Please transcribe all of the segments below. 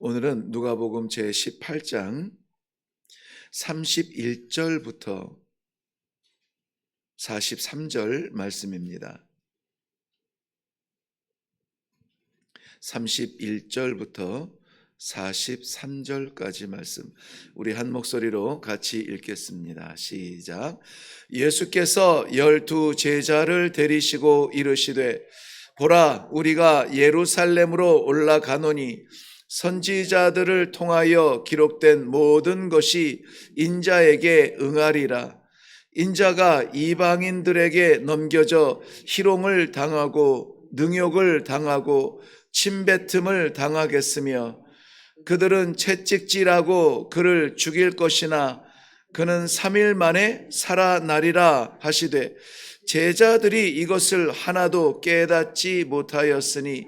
오늘은 누가복음 제18장 31절부터 43절 말씀입니다. 31절부터 43절까지 말씀, 우리 한 목소리로 같이 읽겠습니다. 시작. 예수께서 12 제자를 데리시고 이르시되, 보라, 우리가 예루살렘으로 올라가노니 선지자들을 통하여 기록된 모든 것이 인자에게 응하리라. 인자가 이방인들에게 넘겨져 희롱을 당하고 능욕을 당하고 침뱉음을 당하겠으며, 그들은 채찍질하고 그를 죽일 것이나 그는 3일 만에 살아나리라 하시되, 제자들이 이것을 하나도 깨닫지 못하였으니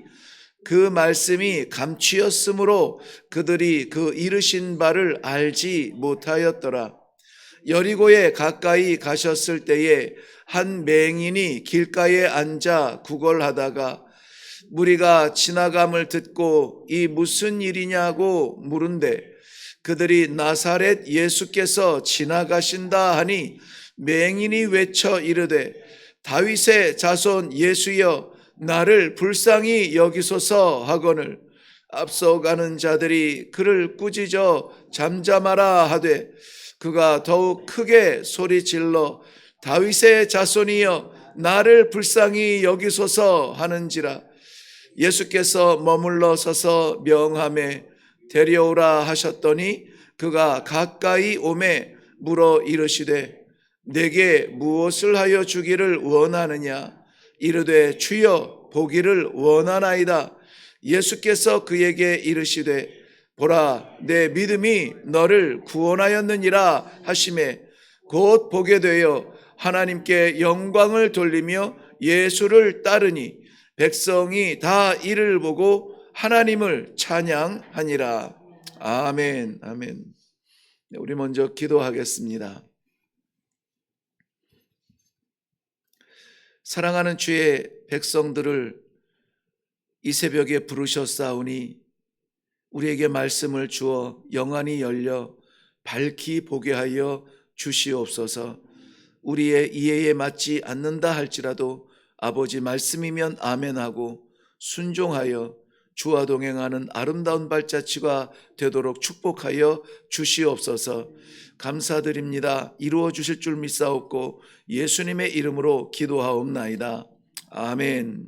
그 말씀이 감추었으므로 그들이 그 이르신 바를 알지 못하였더라. 여리고에 가까이 가셨을 때에 한 맹인이 길가에 앉아 구걸하다가 무리가 지나감을 듣고 이 무슨 일이냐고 물은데, 그들이 나사렛 예수께서 지나가신다 하니 맹인이 외쳐 이르되, 다윗의 자손 예수여, 나를 불쌍히 여기소서 하거늘, 앞서가는 자들이 그를 꾸짖어 잠잠하라 하되, 그가 더욱 크게 소리질러 다윗의 자손이여, 나를 불쌍히 여기소서 하는지라. 예수께서 머물러 서서 명하매 데려오라 하셨더니 그가 가까이 오매 물어 이르시되, 내게 무엇을 하여 주기를 원하느냐? 이르되, 주여, 보기를 원하나이다. 예수께서 그에게 이르시되, 보라, 내 믿음이 너를 구원하였느니라 하시매 곧 보게 되어 하나님께 영광을 돌리며 예수를 따르니 백성이 다 이를 보고 하나님을 찬양하니라. 아멘. 아멘. 우리 먼저 기도하겠습니다. 사랑하는 주의 백성들을 이 새벽에 부르셨사오니 우리에게 말씀을 주어 영안이 열려 밝히 보게 하여 주시옵소서. 우리의 이해에 맞지 않는다 할지라도 아버지 말씀이면 아멘하고 순종하여 주와 동행하는 아름다운 발자취가 되도록 축복하여 주시옵소서. 감사드립니다. 이루어 주실 줄 믿사옵고 예수님의 이름으로 기도하옵나이다. 아멘.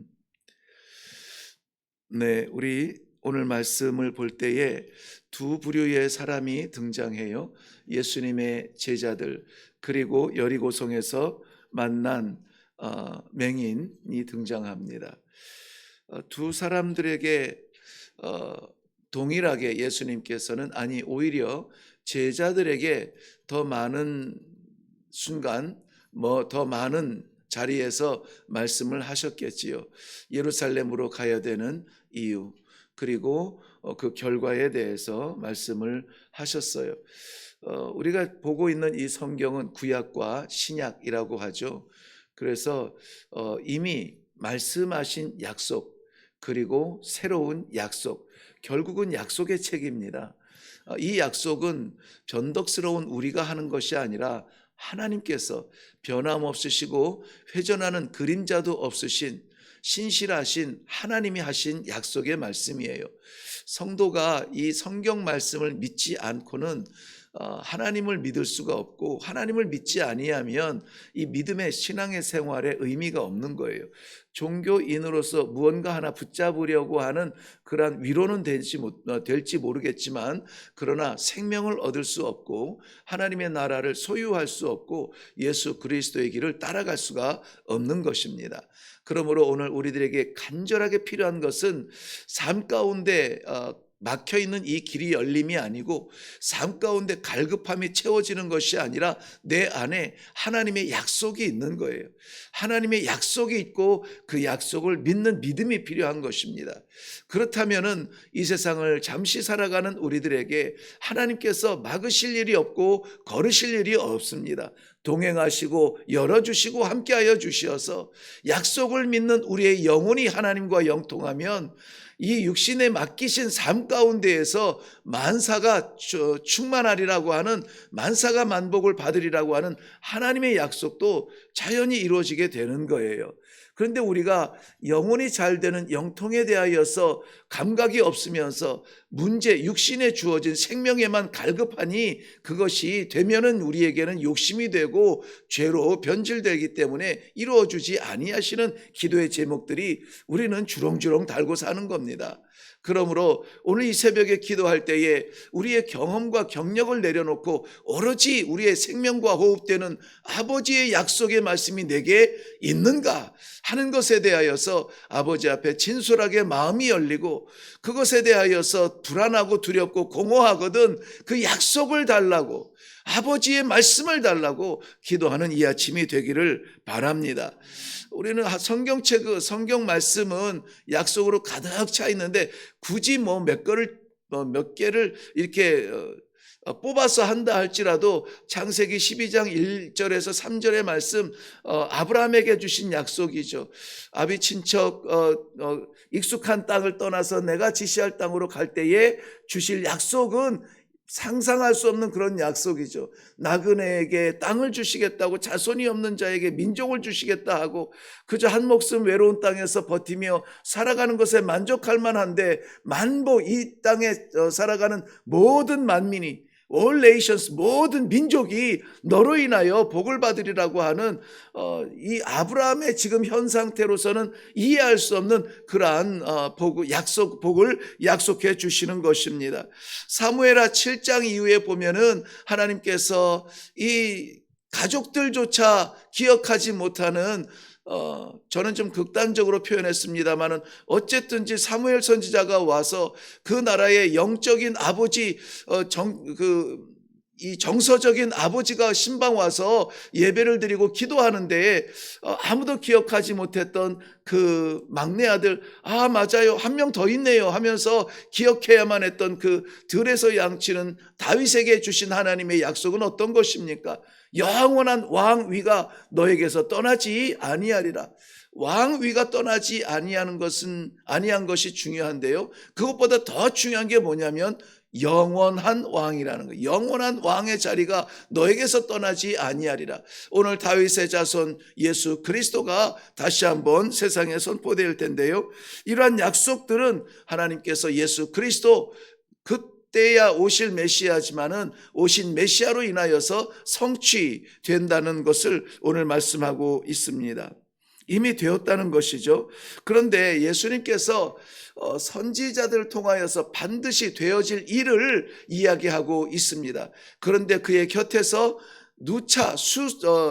네, 우리 오늘 말씀을 볼 때에 두 부류의 사람이 등장해요. 예수님의 제자들, 그리고 여리고성에서 만난 맹인이 등장합니다. 두 사람들에게 동일하게 예수님께서는, 아니 오히려 제자들에게 더 많은 순간, 더 많은 자리에서 말씀을 하셨겠지요. 예루살렘으로 가야 되는 이유, 그리고 그 결과에 대해서 말씀을 하셨어요. 우리가 보고 있는 이 성경은 구약과 신약이라고 하죠. 그래서 이미 말씀하신 약속, 그리고 새로운 약속, 결국은 약속의 책입니다. 이 약속은 변덕스러운 우리가 하는 것이 아니라 하나님께서 변함없으시고 회전하는 그림자도 없으신 신실하신 하나님이 하신 약속의 말씀이에요. 성도가 이 성경 말씀을 믿지 않고는 하나님을 믿을 수가 없고, 하나님을 믿지 아니하면 이 믿음의 신앙의 생활에 의미가 없는 거예요. 종교인으로서 무언가 하나 붙잡으려고 하는 그러한 위로는 될지 모르겠지만, 그러나 생명을 얻을 수 없고 하나님의 나라를 소유할 수 없고 예수 그리스도의 길을 따라갈 수가 없는 것입니다. 그러므로 오늘 우리들에게 간절하게 필요한 것은 삶 가운데 막혀있는 이 길이 열림이 아니고, 삶 가운데 갈급함이 채워지는 것이 아니라 내 안에 하나님의 약속이 있는 거예요. 하나님의 약속이 있고 그 약속을 믿는 믿음이 필요한 것입니다. 그렇다면은 이 세상을 잠시 살아가는 우리들에게 하나님께서 막으실 일이 없고 거르실 일이 없습니다. 동행하시고 열어주시고 함께하여 주시어서 약속을 믿는 우리의 영혼이 하나님과 영통하면 이 육신에 맡기신 삶 가운데에서 만사가 충만하리라고 하는, 만사가 만복을 받으리라고 하는 하나님의 약속도 자연히 이루어지게 되는 거예요. 그런데 우리가 영혼이 잘 되는 영통에 대하여서 감각이 없으면서 문제, 육신에 주어진 생명에만 갈급하니 그것이 되면은 우리에게는 욕심이 되고 죄로 변질되기 때문에 이루어주지 아니하시는 기도의 제목들이 우리는 주렁주렁 달고 사는 겁니다. 그러므로 오늘 이 새벽에 기도할 때에 우리의 경험과 경력을 내려놓고 오로지 우리의 생명과 호흡되는 아버지의 약속의 말씀이 내게 있는가 하는 것에 대하여서 아버지 앞에 진솔하게 마음이 열리고, 그것에 대하여서 불안하고 두렵고 공허하거든 그 약속을 달라고, 아버지의 말씀을 달라고 기도하는 이 아침이 되기를 바랍니다. 우리는 성경책, 성경 말씀은 약속으로 가득 차 있는데 굳이 몇 개를 이렇게 뽑아서 한다 할지라도 창세기 12장 1절에서 3절의 말씀, 아브라함에게 주신 약속이죠. 아비 친척 익숙한 땅을 떠나서 내가 지시할 땅으로 갈 때에 주실 약속은 상상할 수 없는 그런 약속이죠. 나그네에게 땅을 주시겠다고, 자손이 없는 자에게 민족을 주시겠다 하고, 그저 한 목숨 외로운 땅에서 버티며 살아가는 것에 만족할 만한데, 이 땅에 살아가는 모든 만민이, all nations, 모든 민족이 너로 인하여 복을 받으리라고 하는 이 아브라함의 지금 현 상태로서는 이해할 수 없는 그러한 복을 약속해 주시는 것입니다. 사무엘하 7장 이후에 보면은 하나님께서 이 가족들조차 기억하지 못하는, 저는 좀 극단적으로 표현했습니다만은 어쨌든지 사무엘 선지자가 와서 그 나라의 영적인 아버지, 이 정서적인 아버지가 신방 와서 예배를 드리고 기도하는데 아무도 기억하지 못했던 그 막내 아들, 맞아요, 한 명 더 있네요 하면서 기억해야만 했던 그 들에서 양치는 다윗에게 주신 하나님의 약속은 어떤 것입니까? 영원한 왕위가 너에게서 떠나지 아니하리라. 왕위가 떠나지 아니한 것이 중요한데요, 그것보다 더 중요한 게 뭐냐면 영원한 왕이라는 거예요. 영원한 왕의 자리가 너에게서 떠나지 아니하리라. 오늘 다윗의 자손 예수 그리스도가 다시 한번 세상에 선포될 텐데요, 이러한 약속들은 하나님께서 예수 그리스도, 그때야 오실 메시아지만은 오신 메시아로 인하여서 성취된다는 것을 오늘 말씀하고 있습니다. 이미 되었다는 것이죠. 그런데 예수님께서 선지자들을 통하여서 반드시 되어질 일을 이야기하고 있습니다. 그런데 그의 곁에서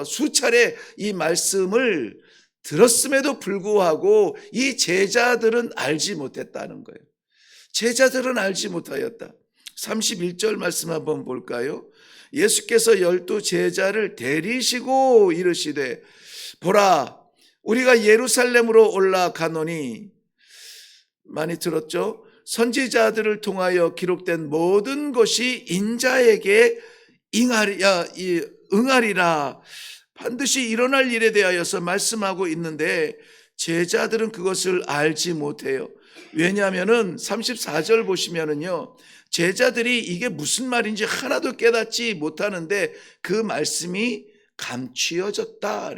수차례 이 말씀을 들었음에도 불구하고 이 제자들은 알지 못했다는 거예요. 제자들은 알지 못하였다. 31절 말씀 한번 볼까요? 예수께서 12 제자를 데리시고 이르시되, 보라, 우리가 예루살렘으로 올라가노니, 많이 들었죠? 선지자들을 통하여 기록된 모든 것이 인자에게 응하리라. 반드시 일어날 일에 대하여서 말씀하고 있는데 제자들은 그것을 알지 못해요. 왜냐하면은 34절 보시면은요, 제자들이 이게 무슨 말인지 하나도 깨닫지 못하는데 그 말씀이 감추어졌다.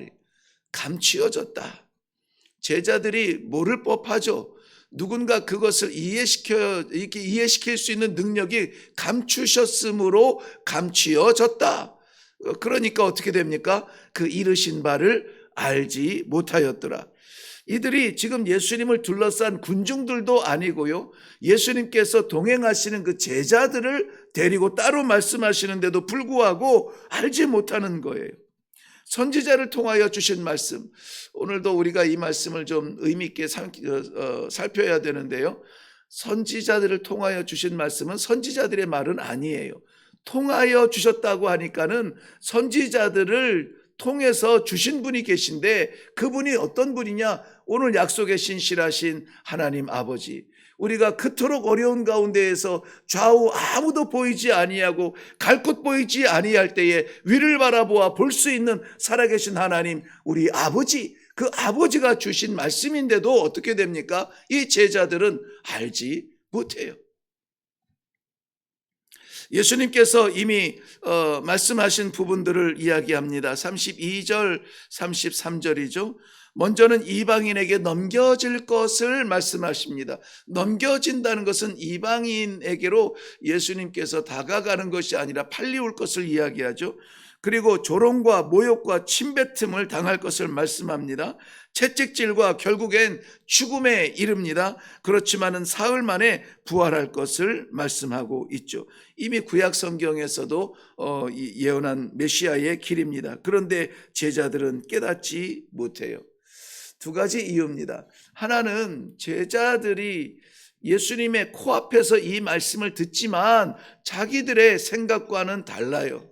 제자들이 모를 법하죠. 누군가 그것을 이해시킬 수 있는 능력이 감추셨으므로 감추어졌다. 그러니까 어떻게 됩니까? 그 이르신 바를 알지 못하였더라. 이들이 지금 예수님을 둘러싼 군중들도 아니고요, 예수님께서 동행하시는 그 제자들을 데리고 따로 말씀하시는데도 불구하고 알지 못하는 거예요. 선지자를 통하여 주신 말씀, 오늘도 우리가 이 말씀을 좀 의미 있게 살펴야 되는데요, 선지자들을 통하여 주신 말씀은 선지자들의 말은 아니에요. 통하여 주셨다고 하니까는 선지자들을 통해서 주신 분이 계신데, 그분이 어떤 분이냐? 오늘 약속의 신실하신 하나님 아버지, 우리가 그토록 어려운 가운데에서 좌우 아무도 보이지 아니하고 갈 곳 보이지 아니할 때에 위를 바라보아 볼 수 있는 살아계신 하나님, 우리 아버지, 그 아버지가 주신 말씀인데도 어떻게 됩니까? 이 제자들은 알지 못해요. 예수님께서 이미 말씀하신 부분들을 이야기합니다. 32절, 33절이죠. 먼저는 이방인에게 넘겨질 것을 말씀하십니다. 넘겨진다는 것은 이방인에게로 예수님께서 다가가는 것이 아니라 팔리울 것을 이야기하죠. 그리고 조롱과 모욕과 침뱉음을 당할 것을 말씀합니다. 채찍질과 결국엔 죽음에 이릅니다. 그렇지만은 사흘 만에 부활할 것을 말씀하고 있죠. 이미 구약 성경에서도 예언한 메시아의 길입니다. 그런데 제자들은 깨닫지 못해요. 두 가지 이유입니다. 하나는 제자들이 예수님의 코앞에서 이 말씀을 듣지만 자기들의 생각과는 달라요.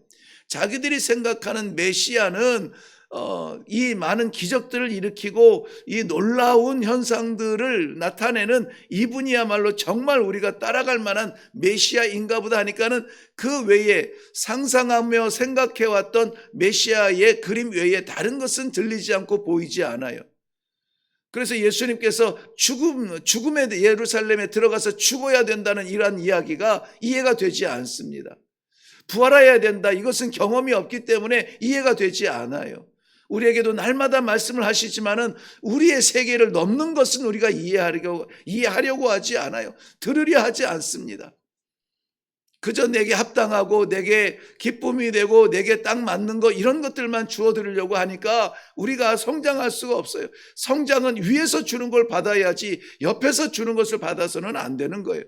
자기들이 생각하는 메시아는 이 많은 기적들을 일으키고 이 놀라운 현상들을 나타내는 이분이야말로 정말 우리가 따라갈 만한 메시아인가 보다 하니까는 그 외에 상상하며 생각해왔던 메시아의 그림 외에 다른 것은 들리지 않고 보이지 않아요. 그래서 예수님께서 죽음의 예루살렘에 들어가서 죽어야 된다는 이러한 이야기가 이해가 되지 않습니다. 부활해야 된다. 이것은 경험이 없기 때문에 이해가 되지 않아요. 우리에게도 날마다 말씀을 하시지만은 우리의 세계를 넘는 것은 우리가 이해하려고 하지 않아요. 들으려 하지 않습니다. 그저 내게 합당하고 내게 기쁨이 되고 내게 딱 맞는 거 이런 것들만 주어드리려고 하니까 우리가 성장할 수가 없어요. 성장은 위에서 주는 걸 받아야지 옆에서 주는 것을 받아서는 안 되는 거예요.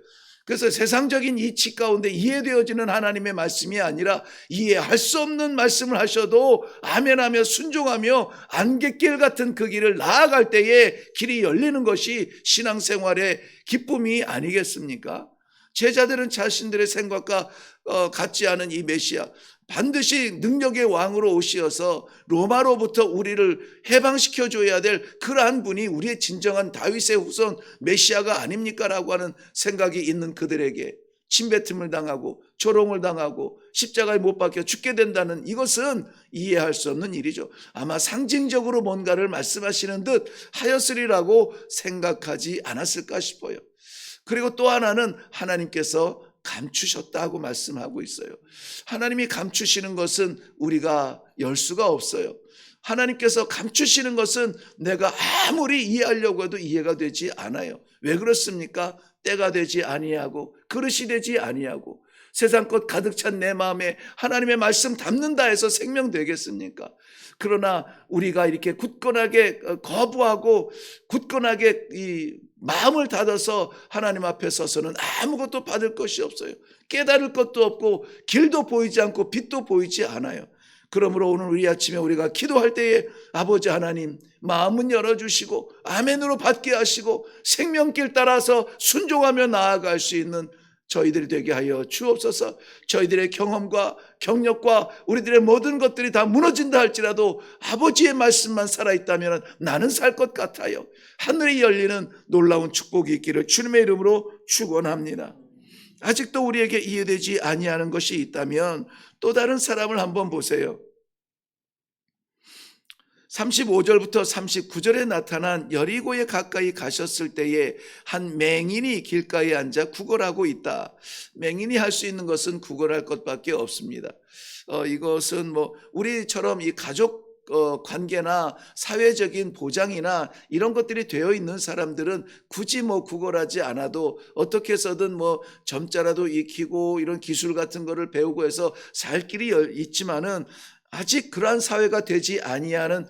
그래서 세상적인 이치 가운데 이해되어지는 하나님의 말씀이 아니라 이해할 수 없는 말씀을 하셔도 아멘하며 순종하며 안갯길 같은 그 길을 나아갈 때에 길이 열리는 것이 신앙생활의 기쁨이 아니겠습니까? 제자들은 자신들의 생각과 같지 않은 이 메시아, 반드시 능력의 왕으로 오시어서 로마로부터 우리를 해방시켜줘야 될 그러한 분이 우리의 진정한 다윗의 후손 메시아가 아닙니까? 라고 하는 생각이 있는 그들에게 침뱉음을 당하고 조롱을 당하고 십자가에 못 박혀 죽게 된다는 이것은 이해할 수 없는 일이죠. 아마 상징적으로 뭔가를 말씀하시는 듯 하였으리라고 생각하지 않았을까 싶어요. 그리고 또 하나는 하나님께서 감추셨다고 말씀하고 있어요. 하나님이 감추시는 것은 우리가 열 수가 없어요. 하나님께서 감추시는 것은 내가 아무리 이해하려고 해도 이해가 되지 않아요. 왜 그렇습니까? 때가 되지 아니하고 그릇이 되지 아니하고 세상 것 가득 찬 내 마음에 하나님의 말씀 담는다 해서 생명되겠습니까? 그러나 우리가 이렇게 굳건하게 거부하고 굳건하게 이 마음을 닫아서 하나님 앞에 서서는 아무것도 받을 것이 없어요. 깨달을 것도 없고 길도 보이지 않고 빛도 보이지 않아요. 그러므로 오늘 우리 아침에 우리가 기도할 때에 아버지 하나님 마음은 열어주시고 아멘으로 받게 하시고 생명길 따라서 순종하며 나아갈 수 있는 저희들이 되게 하여 주옵소서. 저희들의 경험과 경력과 우리들의 모든 것들이 다 무너진다 할지라도 아버지의 말씀만 살아있다면 나는 살 것 같아요. 하늘이 열리는 놀라운 축복이 있기를 주님의 이름으로 축원합니다. 아직도 우리에게 이해되지 아니하는 것이 있다면 또 다른 사람을 한번 보세요. 35절부터 39절에 나타난 여리고에 가까이 가셨을 때에 한 맹인이 길가에 앉아 구걸하고 있다. 맹인이 할 수 있는 것은 구걸할 것밖에 없습니다. 이것은 우리처럼 이 가족 관계나 사회적인 보장이나 이런 것들이 되어 있는 사람들은 굳이 구걸하지 않아도 어떻게 해서든 점자라도 익히고 이런 기술 같은 거를 배우고 해서 살 길이 있지만은 아직 그러한 사회가 되지 아니하는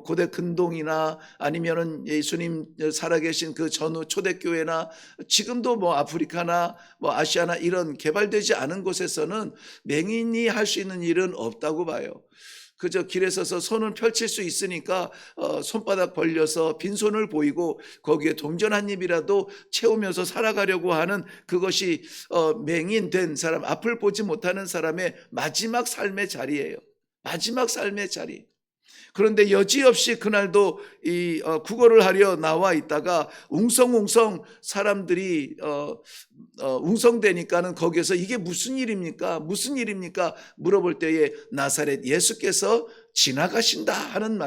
고대 근동이나 아니면은 예수님 살아계신 그 전후 초대교회나 지금도 아프리카나 아시아나 이런 개발되지 않은 곳에서는 맹인이 할 수 있는 일은 없다고 봐요. 그저 길에 서서 손을 펼칠 수 있으니까 손바닥 벌려서 빈손을 보이고 거기에 동전 한 입이라도 채우면서 살아가려고 하는 그것이 맹인된 사람, 앞을 보지 못하는 사람의 마지막 삶의 자리예요. 마지막 삶의 자리. 그런데 여지없이 그날도 이 구걸을 하려 나와 있다가 웅성웅성 사람들이 웅성대니까는 거기에서 이게 무슨 일입니까? 무슨 일입니까? 물어볼 때에 나사렛 예수께서 지나가신다 하는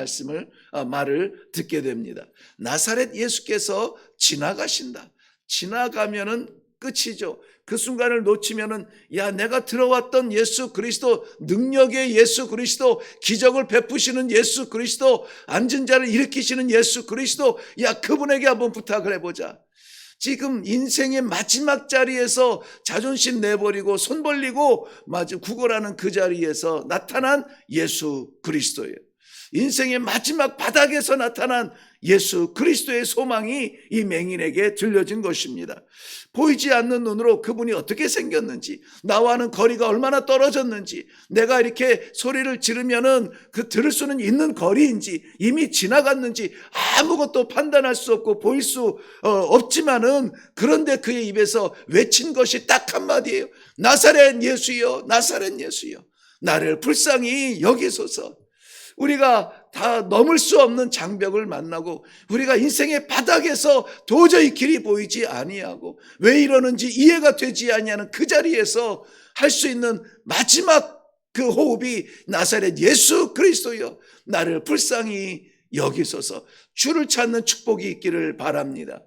말을 듣게 됩니다. 나사렛 예수께서 지나가신다. 지나가면은 끝이죠. 그 순간을 놓치면은 야, 내가 들어왔던 예수 그리스도, 능력의 예수 그리스도, 기적을 베푸시는 예수 그리스도, 앉은 자를 일으키시는 예수 그리스도, 야, 그분에게 한번 부탁을 해보자. 지금 인생의 마지막 자리에서 자존심 내버리고 손 벌리고 구걸하는 그 자리에서 나타난 예수 그리스도예요. 인생의 마지막 바닥에서 나타난 예수 그리스도의 소망이 이 맹인에게 들려진 것입니다. 보이지 않는 눈으로 그분이 어떻게 생겼는지, 나와는 거리가 얼마나 떨어졌는지, 내가 이렇게 소리를 지르면은 들을 수는 있는 거리인지, 이미 지나갔는지 아무것도 판단할 수 없고 보일 수 없지만은, 그런데 그의 입에서 외친 것이 딱 한마디예요. 나사렛 예수여, 나사렛 예수여, 나를 불쌍히 여기소서. 우리가 다 넘을 수 없는 장벽을 만나고, 우리가 인생의 바닥에서 도저히 길이 보이지 아니하고 왜 이러는지 이해가 되지 아니하는 그 자리에서 할 수 있는 마지막 그 호흡이 나사렛 예수 그리스도여, 나를 불쌍히 여기소서. 주를 찾는 축복이 있기를 바랍니다.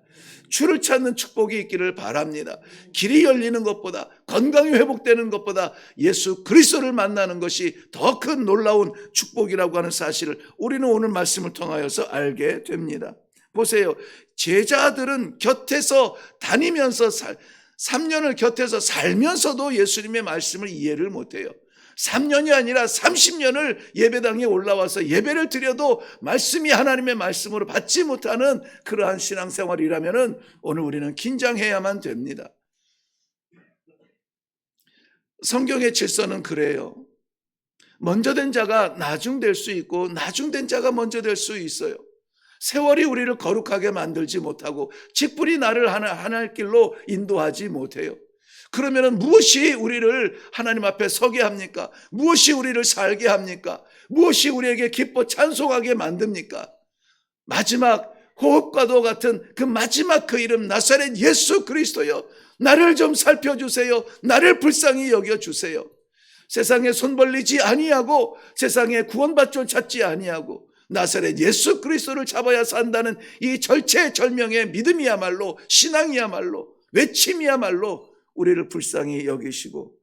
주를 찾는 축복이 있기를 바랍니다. 길이 열리는 것보다, 건강이 회복되는 것보다 예수 그리스도를 만나는 것이 더 큰 놀라운 축복이라고 하는 사실을 우리는 오늘 말씀을 통하여서 알게 됩니다. 보세요. 제자들은 곁에서 다니면서 3년을 곁에서 살면서도 예수님의 말씀을 이해를 못해요. 3년이 아니라 30년을 예배당에 올라와서 예배를 드려도 말씀이 하나님의 말씀으로 받지 못하는 그러한 신앙생활이라면 오늘 우리는 긴장해야만 됩니다. 성경의 질서는 그래요. 먼저 된 자가 나중될 수 있고 나중된 자가 먼저 될 수 있어요. 세월이 우리를 거룩하게 만들지 못하고 직분이 나를 하나님 길로 인도하지 못해요. 그러면 무엇이 우리를 하나님 앞에 서게 합니까? 무엇이 우리를 살게 합니까? 무엇이 우리에게 기뻐 찬송하게 만듭니까? 마지막 호흡과도 같은 그 마지막 그 이름 나사렛 예수 그리스도여, 나를 좀 살펴주세요. 나를 불쌍히 여겨주세요. 세상에 손 벌리지 아니하고 세상에 구원받을 줄 찾지 아니하고 나사렛 예수 그리스도를 잡아야 산다는 이 절체절명의 믿음이야말로, 신앙이야말로, 외침이야말로 우리를 불쌍히 여기시고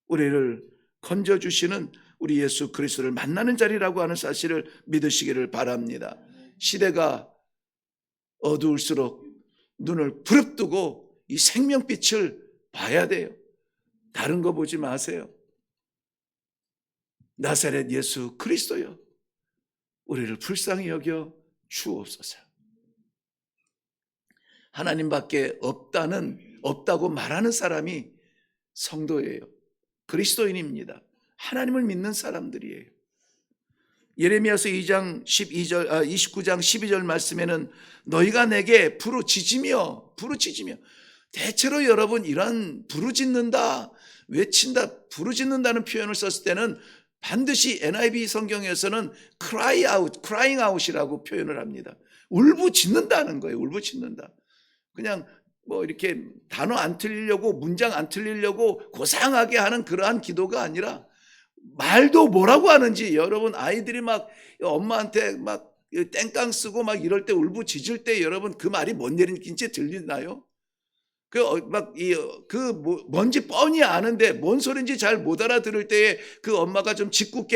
우리를 건져주시는 우리 예수 그리스도를 만나는 자리라고 하는 사실을 믿으시기를 바랍니다. 시대가 어두울수록 눈을 부릅뜨고 이 생명빛을 봐야 돼요. 다른 거 보지 마세요. 나사렛 예수 그리스도여, 우리를 불쌍히 여겨 주옵소서. 하나님밖에 없다고 말하는 사람이 성도예요. 그리스도인입니다. 하나님을 믿는 사람들이에요. 예레미야서 29장 12절 말씀에는 너희가 내게 부르짖으며, 대체로 여러분 이런 부르짖는다, 외친다, 부르짖는다는 표현을 썼을 때는 반드시 NIV 성경에서는 crying out이라고 표현을 합니다. 울부짖는다는 거예요. 울부짖는다. 그냥 이렇게 단어 안 틀리려고, 문장 안 틀리려고 고상하게 하는 그러한 기도가 아니라, 말도 뭐라고 하는지, 여러분 아이들이 막 엄마한테 막 땡깡 쓰고 막 이럴 때 울부짖을 때 여러분 그 말이 뭔 얘기인지 들리나요? 뭔지 뻔히 아는데 뭔 소린지 잘 못 알아들을 때에 그 엄마가 좀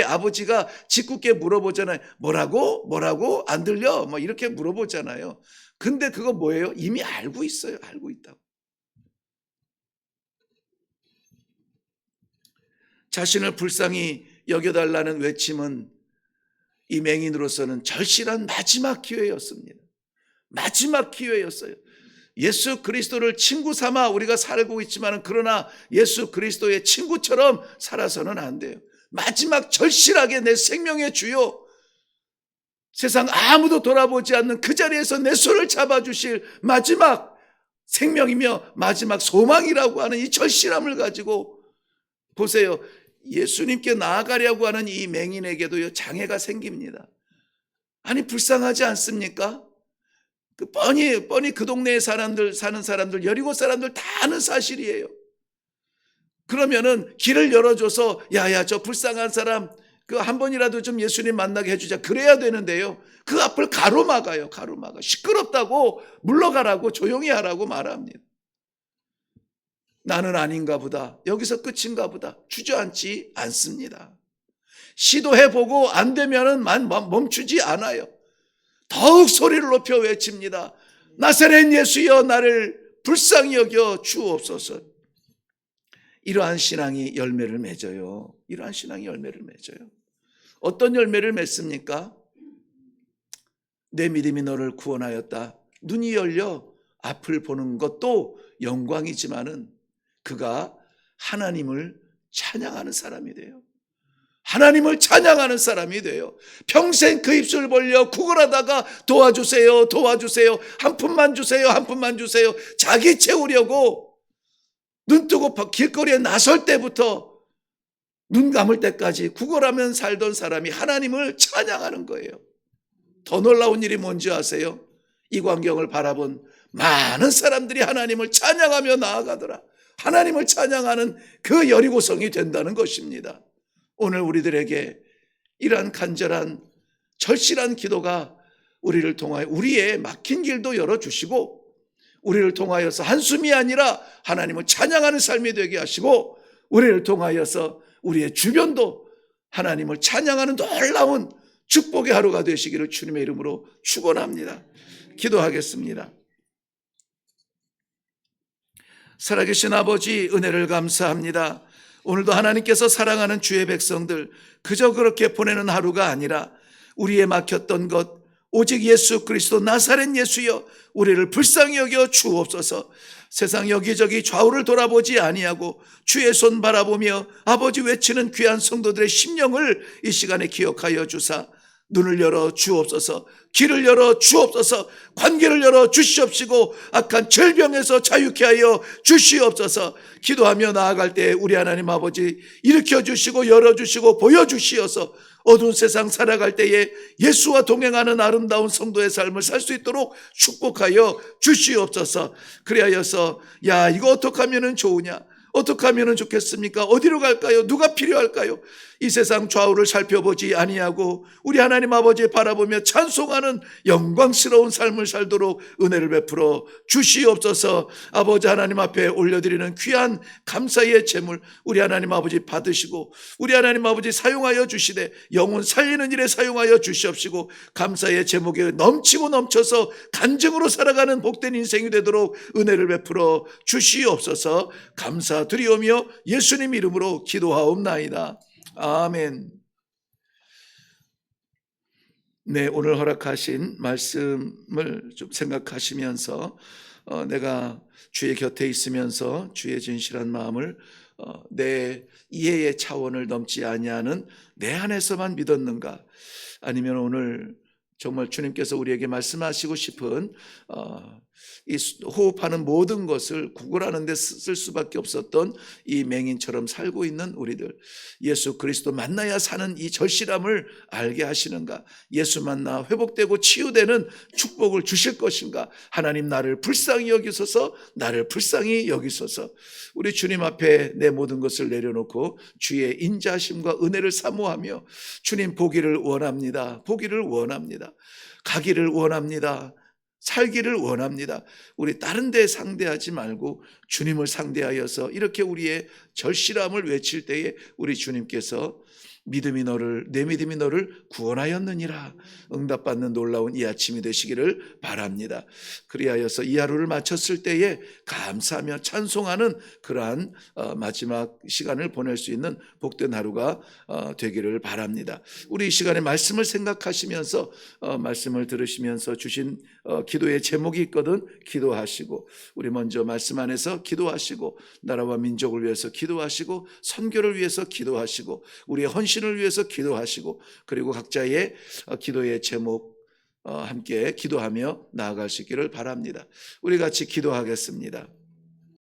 아버지가 짓궂게 물어보잖아요. 뭐라고? 안 들려? 이렇게 물어보잖아요. 근데 그거 뭐예요? 이미 알고 있어요. 알고 있다고. 자신을 불쌍히 여겨달라는 외침은 이 맹인으로서는 절실한 마지막 기회였습니다. 마지막 기회였어요. 예수 그리스도를 친구 삼아 우리가 살고 있지만, 그러나 예수 그리스도의 친구처럼 살아서는 안 돼요. 마지막 절실하게 내 생명의 주요, 세상 아무도 돌아보지 않는 그 자리에서 내 손을 잡아주실 마지막 생명이며 마지막 소망이라고 하는 이 절실함을 가지고 보세요. 예수님께 나아가려고 하는 이 맹인에게도 장애가 생깁니다. 아니 불쌍하지 않습니까? 뻔히 그 동네에 사는 사람들, 여리고 사람들 다 아는 사실이에요. 그러면은 길을 열어줘서 야야 저 불쌍한 사람 그 한 번이라도 좀 예수님 만나게 해주자 그래야 되는데요. 그 앞을 가로막아요. 가로막아. 시끄럽다고 물러가라고 조용히 하라고 말합니다. 나는 아닌가 보다. 여기서 끝인가 보다. 주저앉지 않습니다. 시도해보고 안 되면은 멈추지 않아요. 더욱 소리를 높여 외칩니다. 나사렛 예수여 나를 불쌍히 여겨 주옵소서. 이러한 신앙이 열매를 맺어요. 이러한 신앙이 열매를 맺어요. 어떤 열매를 맺습니까? 내 믿음이 너를 구원하였다. 눈이 열려 앞을 보는 것도 영광이지만은 그가 하나님을 찬양하는 사람이 돼요. 하나님을 찬양하는 사람이 돼요. 평생 그 입술 벌려 구걸하다가 도와주세요, 도와주세요, 한 푼만 주세요, 한 푼만 주세요. 자기 채우려고 눈 뜨고 길거리에 나설 때부터 눈 감을 때까지 구걸하면 살던 사람이 하나님을 찬양하는 거예요. 더 놀라운 일이 뭔지 아세요? 이 광경을 바라본 많은 사람들이 하나님을 찬양하며 나아가더라. 하나님을 찬양하는 그 여리고성이 된다는 것입니다. 오늘 우리들에게 이러한 간절한 절실한 기도가 우리를 통하여 우리의 막힌 길도 열어주시고 우리를 통하여서 한숨이 아니라 하나님을 찬양하는 삶이 되게 하시고 우리를 통하여서 우리의 주변도 하나님을 찬양하는 놀라운 축복의 하루가 되시기를 주님의 이름으로 축원합니다. 기도하겠습니다. 살아계신 아버지 은혜를 감사합니다. 오늘도 하나님께서 사랑하는 주의 백성들 그저 그렇게 보내는 하루가 아니라 우리의 막혔던 것 오직 예수 그리스도 나사렛 예수여 우리를 불쌍히 여겨 주옵소서. 세상 여기저기 좌우를 돌아보지 아니하고 주의 손 바라보며 아버지 외치는 귀한 성도들의 심령을 이 시간에 기억하여 주사 눈을 열어 주옵소서. 길을 열어 주옵소서. 관계를 열어 주시옵시고 악한 질병에서 자유케 하여 주시옵소서. 기도하며 나아갈 때 우리 하나님 아버지 일으켜 주시고 열어주시고 보여주시어서 어두운 세상 살아갈 때에 예수와 동행하는 아름다운 성도의 삶을 살 수 있도록 축복하여 주시옵소서. 그리하여서 야 이거 어떻게 하면 좋으냐, 어떻게 하면 좋겠습니까? 어디로 갈까요? 누가 필요할까요? 이 세상 좌우를 살펴보지 아니하고 우리 하나님 아버지 바라보며 찬송하는 영광스러운 삶을 살도록 은혜를 베풀어 주시옵소서. 아버지 하나님 앞에 올려드리는 귀한 감사의 제물 우리 하나님 아버지 받으시고 우리 하나님 아버지 사용하여 주시되 영혼 살리는 일에 사용하여 주시옵시고 감사의 제목에 넘치고 넘쳐서 간증으로 살아가는 복된 인생이 되도록 은혜를 베풀어 주시옵소서. 감사드리오며 예수님 이름으로 기도하옵나이다. 아멘. 네, 오늘 허락하신 말씀을 좀 생각하시면서 내가 주의 곁에 있으면서 주의 진실한 마음을 내 이해의 차원을 넘지 아니하는 내 안에서만 믿었는가? 아니면 오늘 정말 주님께서 우리에게 말씀하시고 싶은 이 호흡하는 모든 것을 구걸하는 데 쓸 수밖에 없었던 이 맹인처럼 살고 있는 우리들, 예수 그리스도 만나야 사는 이 절실함을 알게 하시는가? 예수 만나 회복되고 치유되는 축복을 주실 것인가? 하나님 나를 불쌍히 여기소서, 나를 불쌍히 여기소서. 우리 주님 앞에 내 모든 것을 내려놓고 주의 인자하심과 은혜를 사모하며 주님 보기를 원합니다. 보기를 원합니다. 가기를 원합니다. 살기를 원합니다. 우리 다른 데 상대하지 말고 주님을 상대하여서 이렇게 우리의 절실함을 외칠 때에 우리 주님께서 내 믿음이 너를 구원하였느니라 응답받는 놀라운 이 아침이 되시기를 바랍니다. 그리하여서 이 하루를 마쳤을 때에 감사하며 찬송하는 그러한 마지막 시간을 보낼 수 있는 복된 하루가 되기를 바랍니다. 우리 이 시간에 말씀을 생각하시면서 말씀을 들으시면서 주신 기도의 제목이 있거든 기도하시고 우리 먼저 말씀 안에서 기도하시고 나라와 민족을 위해서 기도하시고 선교를 위해서 기도하시고 우리의 헌신을 위해서 기도하시고 그리고 각자의 기도의 제목 함께 기도하며 나아갈 수 있기를 바랍니다. 우리 같이 기도하겠습니다.